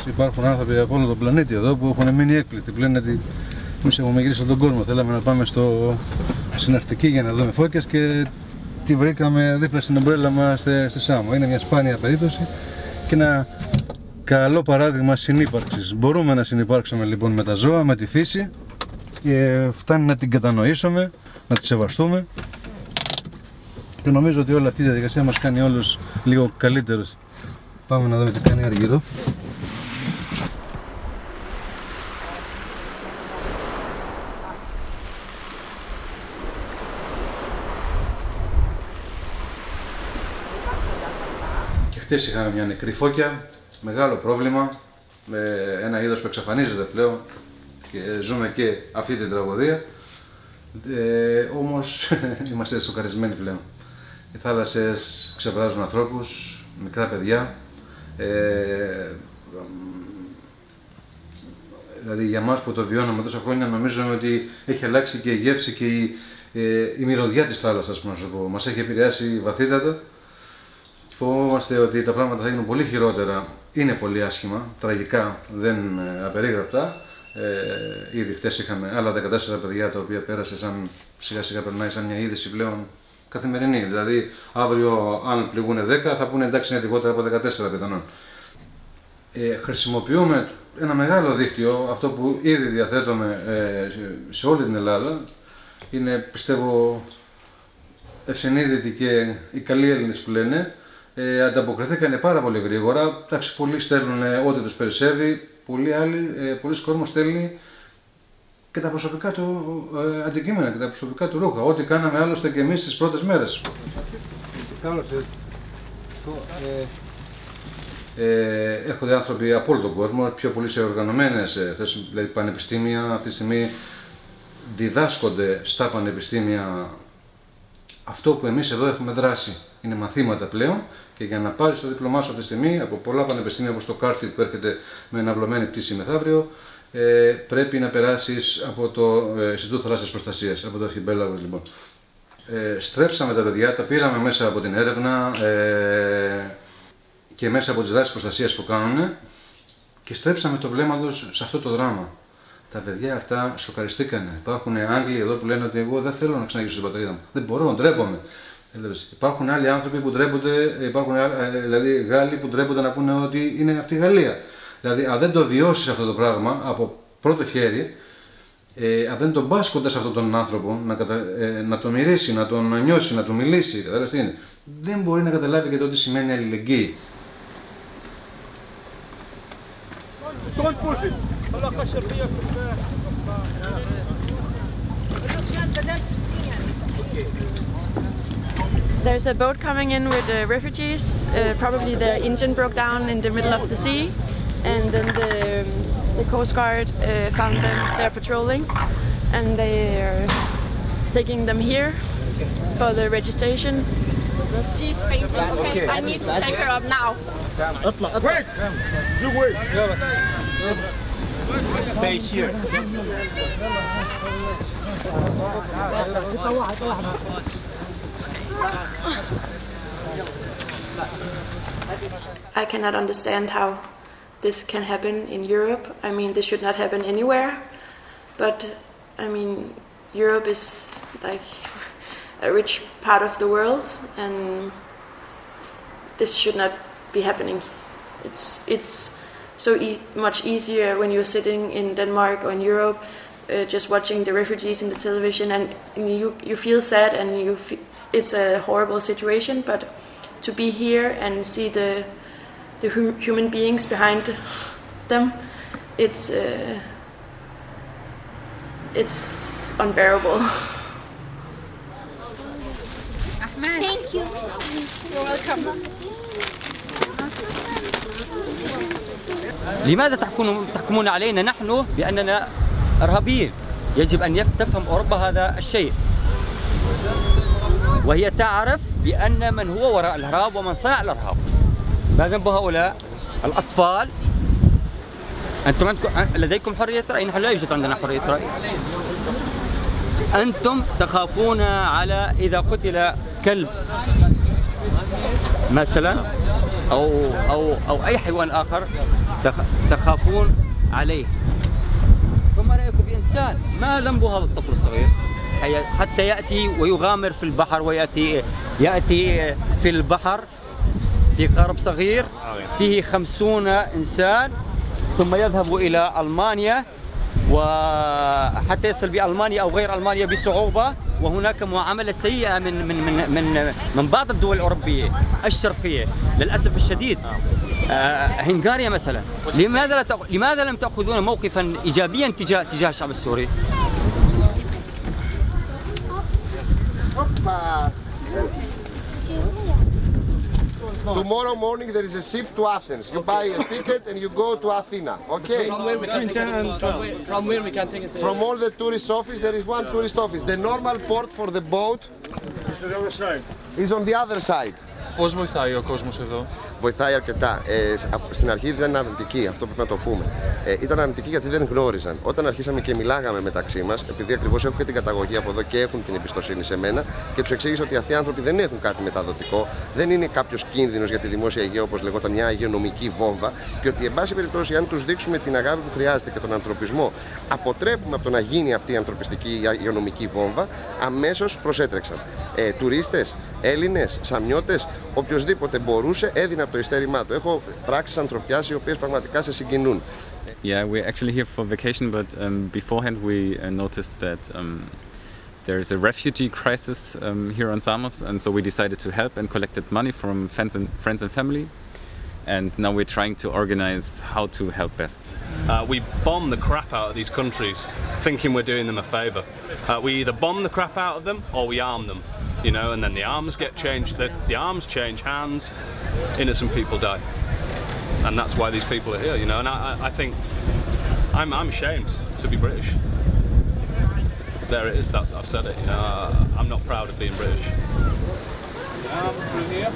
Υπάρχουν άνθρωποι από όλο τον πλανήτη εδώ που έχουν μείνει έκπληκτοι. Που λένε ότι εμείς έχουμε γυρίσει τον κόσμο. Θέλαμε να πάμε στην Αρκτική για να δούμε φώκες και τη βρήκαμε δίπλα στην ομπρέλα μας στη Σάμο. Είναι μια σπάνια περίπτωση και ένα καλό παράδειγμα συνύπαρξης. Μπορούμε να συνυπάρξουμε λοιπόν με τα ζώα, με τη φύση και φτάνει να την κατανοήσουμε, να τη σεβαστούμε και νομίζω ότι όλη αυτή η διαδικασία μας κάνει όλους λίγο καλύτερους. Πάμε να δούμε τι κάνει η Αργύρο. Και χτες είχαμε μια νεκρή φώκια, μεγάλο πρόβλημα, με ένα είδος που εξαφανίζεται πλέον και ζούμε και αυτή την τραγωδία, όμως είμαστε σοκαρισμένοι πλέον. Οι θάλασσες ξεβράζουν ανθρώπους, μικρά παιδιά, δηλαδή για μας που το βιώνουμε τόσα χρόνια νομίζουμε ότι έχει αλλάξει και η γεύση και η μυρωδιά της θάλασσας, να σου πω. Μας έχει επηρεάσει βαθύτατα. Φοβόμαστε ότι τα πράγματα θα γίνουν πολύ χειρότερα. Είναι πολύ άσχημα, τραγικά, δεν απερίγραπτα. Ήδη χτες είχαμε άλλα 14 παιδιά τα οποία πέρασε σαν σιγά σιγά περνάει σαν μια είδηση πλέον καθημερινή. Δηλαδή αύριο αν πληγούν 10 θα πούνε εντάξει είναι λιγότερα από 14 πιθανόν. Χρησιμοποιούμε ένα μεγάλο δίκτυο, αυτό που ήδη διαθέτουμε σε όλη την Ελλάδα. Είναι πιστεύω ευσυνείδητοι και οι καλοί Έλληνες που λένε. Ανταποκριθήκανε πάρα πολύ γρήγορα. Εντάξει, πολλοί στέλνουν ό,τι τους περισσεύει, πολλοί κόσμος στέλνει και τα προσωπικά του αντικείμενα και τα προσωπικά του ρούχα. Ό,τι κάναμε άλλωστε και εμείς τις πρώτες μέρες. Έρχονται άνθρωποι από όλο τον κόσμο, πιο πολύ σε οργανωμένες θέσεις, δηλαδή πανεπιστήμια. Αυτή τη στιγμή διδάσκονται στα πανεπιστήμια αυτό που εμείς εδώ έχουμε δράσει. Είναι μαθήματα πλέον και για να πάρεις το δίπλωμά σου αυτή τη στιγμή από πολλά πανεπιστήμια όπως το Κάρτι που έρχεται με αναβλωμένη πτήση μεθαύριο, πρέπει να περάσεις από το Ινστιτούτο Θαλάσσιας Προστασίας, από το Αρχιπέλαγος λοιπόν. Στρέψαμε τα παιδιά, τα πήραμε μέσα από την έρευνα και μέσα από τις δράσεις προστασίας που κάνουν και στρέψαμε το βλέμμα τους σε αυτό το δράμα. Τα παιδιά αυτά σοκαριστήκανε. Υπάρχουν Άγγλοι εδώ που λένε ότι εγώ δεν θέλω να ξαναγυρίσω στην πατρίδα μου. Δεν μπορώ, ντρέπομαι. Υπάρχουν άλλοι άνθρωποι που ντρέπονται, υπάρχουν δηλαδή Γάλλοι που ντρέπονται να πούνε ότι είναι αυτή η Γαλλία. Δηλαδή, αν δεν το βιώσεις αυτό το πράγμα από πρώτο χέρι, αν δεν τον πας κοντά σε αυτόν τον άνθρωπο, να τον μυρίσει, να τον νιώσει, να του μιλήσει, τι είναι, δεν μπορεί να καταλάβει και το τι σημαίνει αλληλεγγύη. There's a boat coming in with refugees. Probably their engine broke down in the middle of the sea, and then the Coast Guard found them. They're patrolling, and they're taking them here for the registration. She's fainting. Okay, I need to take her up now. Wait! You wait! Stay here. I cannot understand how this can happen in Europe. I mean, this should not happen anywhere. But, I mean, Europe is like a rich part of the world, and this should not be happening. It's so much easier when you're sitting in Denmark or in Europe, just watching the refugees in the television, and you feel sad, and it's a horrible situation. But to be here and see the human beings behind them, it's unbearable. Thank you. You're welcome. لماذا تحكمون علينا نحن بأننا إرهابيين؟ يجب أن تفهم أوروبا هذا الشيء، وهي تعرف بأن من هو وراء الإرهاب ومن صنع الإرهاب. ما ذنب هؤلاء الأطفال؟ أنتم لديكم حرية رأي، نحن لا يوجد عندنا حرية رأي. أنتم تخافون على إذا قتل كلب مثلا أو أي حيوان آخر تخافون عليه. فما رأيكم بإنسان ما ذنبه هذا الطفل الصغير حتى يأتي ويغامر في البحر ويأتي في البحر في قارب صغير فيه 50 إنسان ثم يذهب إلى ألمانيا وحتى يصل بألمانيا أو غير ألمانيا بصعوبة، وهناك معاملة سيئة من بعض الدول الأوروبية الشرقية للأسف الشديد. هنغاريا مثلا، لماذا لم تأخذون موقفا إيجابيا تجاه الشعب السوري؟ Tomorrow morning there is a ship to Athens. You buy a ticket and you go to Athena. Okay? From where we can take it? From all the tourist office, there is one tourist office. The normal port for the boat is on the other side. Πώς βοηθάει ο κόσμος εδώ? Βοηθάει αρκετά. Στην αρχή ήταν αρνητική, αυτό πρέπει να το πούμε. Ήταν αρνητική γιατί δεν γνώριζαν. Όταν αρχίσαμε και μιλάγαμε μεταξύ μας, επειδή ακριβώς έχω και την καταγωγή από εδώ και έχουν την εμπιστοσύνη σε μένα, και τους εξήγησα ότι αυτοί οι άνθρωποι δεν έχουν κάτι μεταδοτικό, δεν είναι κάποιος κίνδυνος για τη δημόσια υγεία, όπως λεγόταν, μια υγειονομική βόμβα, και ότι εν πάση περιπτώσει, αν τους δείξουμε την αγάπη που χρειάζεται και τον ανθρωπισμό, αποτρέπουμε από το να γίνει αυτή η ανθρωπιστική υγειονομική βόμβα, αμέσως προσέτρεξαν. Τουρίστες, Έλληνες, Σαμιώτες, οποιοσδήποτε μπορούσε έδινε από το ειστέρημά του. Έχω πράξεις ανθρωπιάς οι οποίες πραγματικά σε συγκινούν. Yeah, we're actually here for vacation, but beforehand we noticed that there is a refugee crisis here on Samos, and so we decided to help and collected money from friends and family. And now we're trying to organize how to help best. We bomb the crap out of these countries, thinking we're doing them a favour. We either bomb the crap out of them or we arm them, you know, and then the arms get changed. The arms change hands, innocent people die, and that's why these people are here, you know. And I think I'm ashamed to be British. There it is. I've said it. You know, I'm not proud of being British. Through here.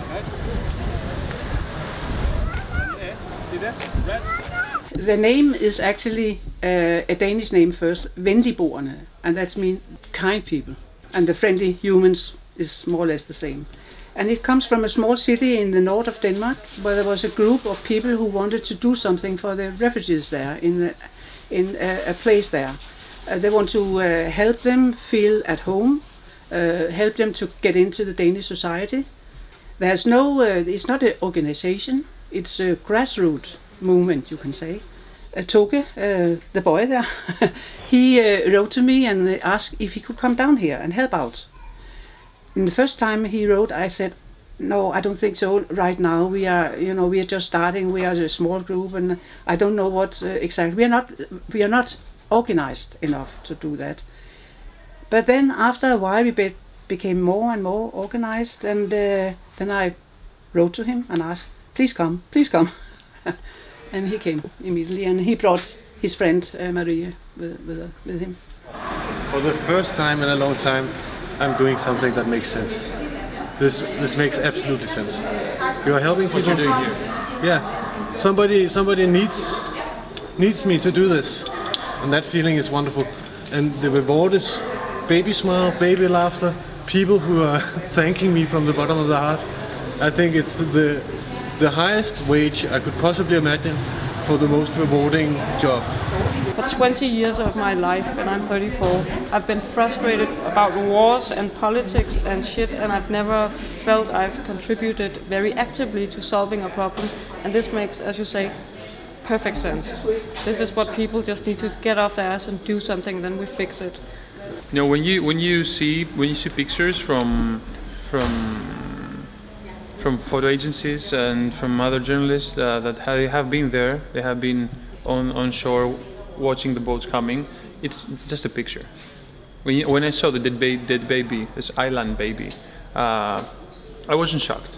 Okay. The name is actually a Danish name first, Venligboerne, and that means kind people. And the friendly humans is more or less the same. And it comes from a small city in the north of Denmark, where there was a group of people who wanted to do something for the refugees there, in a place there. They want to help them feel at home, help them to get into the Danish society. There's no, it's not an organization. It's a grassroots movement, you can say. Toke, the boy there, he wrote to me and asked if he could come down here and help out. And the first time he wrote, I said, no, I don't think so right now. We are just starting. We are a small group, and I don't know what exactly. We are not organized enough to do that. But then after a while, we became more and more organized, and then I wrote to him and asked, please come. And he came immediately, and he brought his friend Maria with him. For the first time in a long time, I'm doing something that makes sense. This makes absolutely sense. You are helping people. What are you doing here? Yeah, somebody needs me to do this, and that feeling is wonderful. And the reward is baby smile, baby laughter, people who are thanking me from the bottom of the heart. I think it's the highest wage I could possibly imagine for the most rewarding job. For 20 years of my life, and I'm 34, I've been frustrated about wars and politics and shit, and I've never felt I've contributed very actively to solving a problem. And this makes, as you say, perfect sense. This is what people just need to get off their ass and do something, then we fix it. You know, when you see pictures from photo agencies and from other journalists that have been there, they have been on shore watching the boats coming. It's just a picture. When I saw the dead baby, this island baby, I wasn't shocked,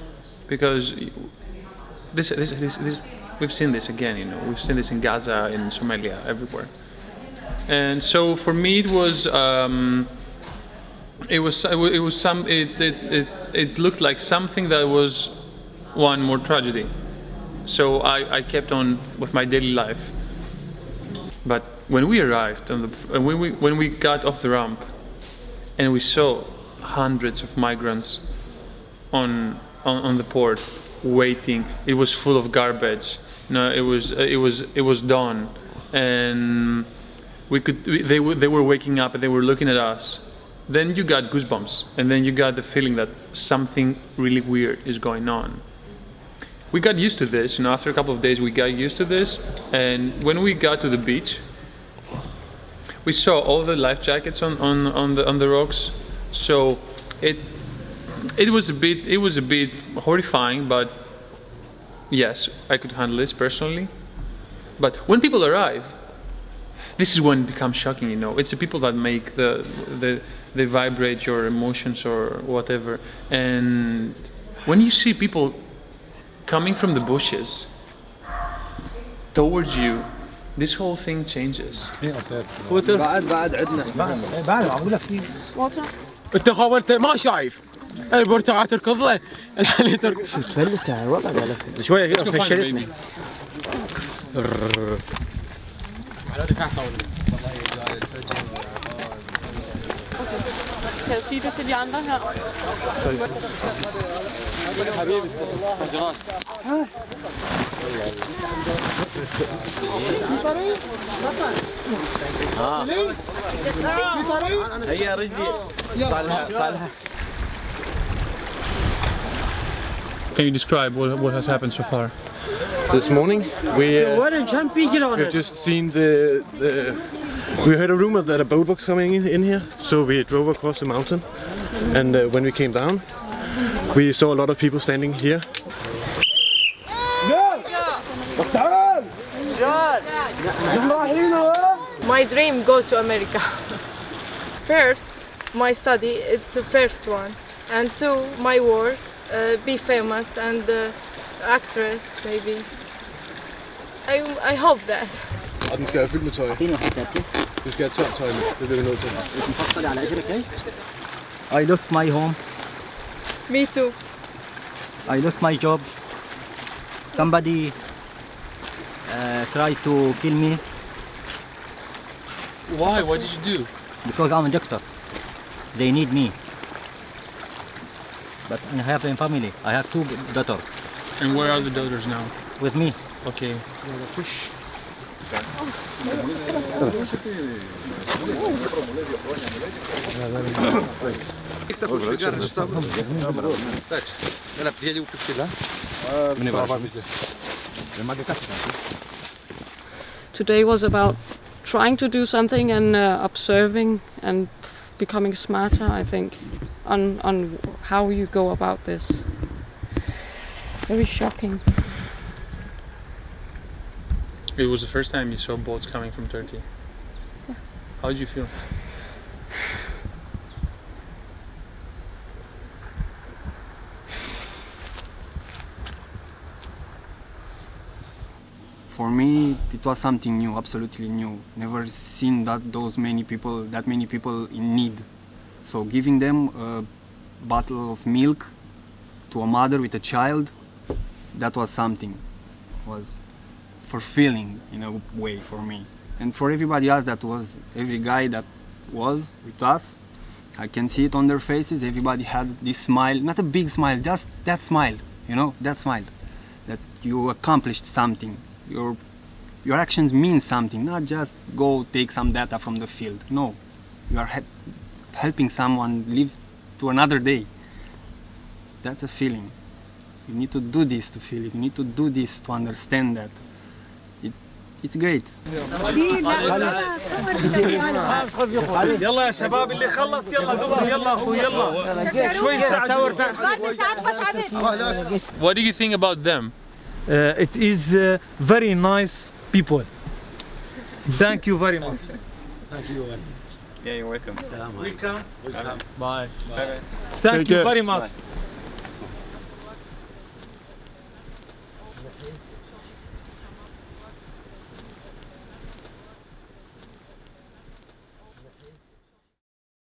because this we've seen this again. You know, we've seen this in Gaza, in Somalia, everywhere. And so for me, it looked like something that was one more tragedy. So I kept on with my daily life. But when we arrived, when we got off the ramp, and we saw hundreds of migrants on the port waiting, it was full of garbage. No, it was dawn, and they were waking up and they were looking at us. Then you got goosebumps, and then you got the feeling that something really weird is going on. We got used to this, you know, after a couple of days we got used to this, and when we got to the beach, we saw all the life jackets on the rocks, so it was a bit horrifying, but yes, I could handle this personally. But when people arrive, this is when it becomes shocking, you know. It's the people that make they vibrate your emotions or whatever. And when you see people coming from the bushes towards you, this whole thing changes. انت خبرت ما شايف البرتقال تركض له الحين تركض شو تفلت والله شويه كذا فشلتني Kan jeg sige det til de andre her? هي رجلي صالحة. Can you describe what has happened so far? This morning we've just seen we heard a rumor that a boat was coming in here, so we drove across the mountain, and when we came down we saw a lot of people standing here. My dream go to America. First, my study, it's the first one, and two, my work, be famous and actress maybe. I hope that. Og den skal være fyldt med tøj. Vi skal have tørt tøj med. Det bliver vi nødt til. I lost my home. Me too. I lost my job. Somebody tried to kill me. Why? What did you do? Because I'm a doctor. They need me. But I have a family. I have 2 daughters. And where are the daughters now? With me. Okay. Today was about trying to do something and observing and becoming smarter, I think, on how you go about this. Very shocking. It was the first time you saw boats coming from Turkey. Yeah. How did you feel? For me, it was something new, absolutely new. Never seen that many people in need. So giving them a bottle of milk to a mother with a child, that was something. Was fulfilling in a way for me. And for everybody else every guy that was with us, I can see it on their faces. Everybody had this smile, not a big smile, just that smile, you know, that smile. That you accomplished something. Your actions mean something, not just go take some data from the field. No, you are helping someone live to another day. That's a feeling. You need to do this to feel it. You need to do this to understand that. It's great. يلا يا شباب اللي خلص يلا دغري يلا اخوي يلا شوي What do you think about them? It is very nice people. Thank you very much. Thank you very much. Yeah, you're welcome. Welcome. Bye. Thank you very much.